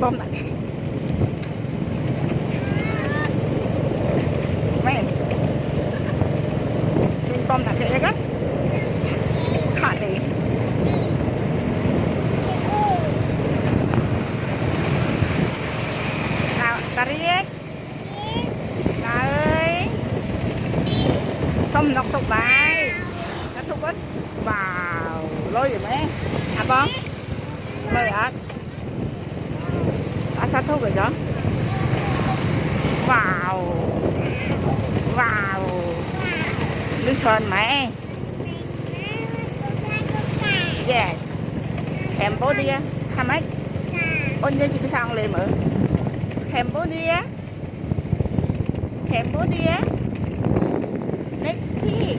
bom lại mẹ bom lại vậy đó hả đi nào ta riết ta ơi không nọc sụp bài nó thúc ít vào lôi rồi mấy à bom lôi ạ à sao thúc rồi đó vào vào lưu sơn mẹ yes Cambodia tham ấy ôn như chị biết sao lên mở Cambodia Cambodia next key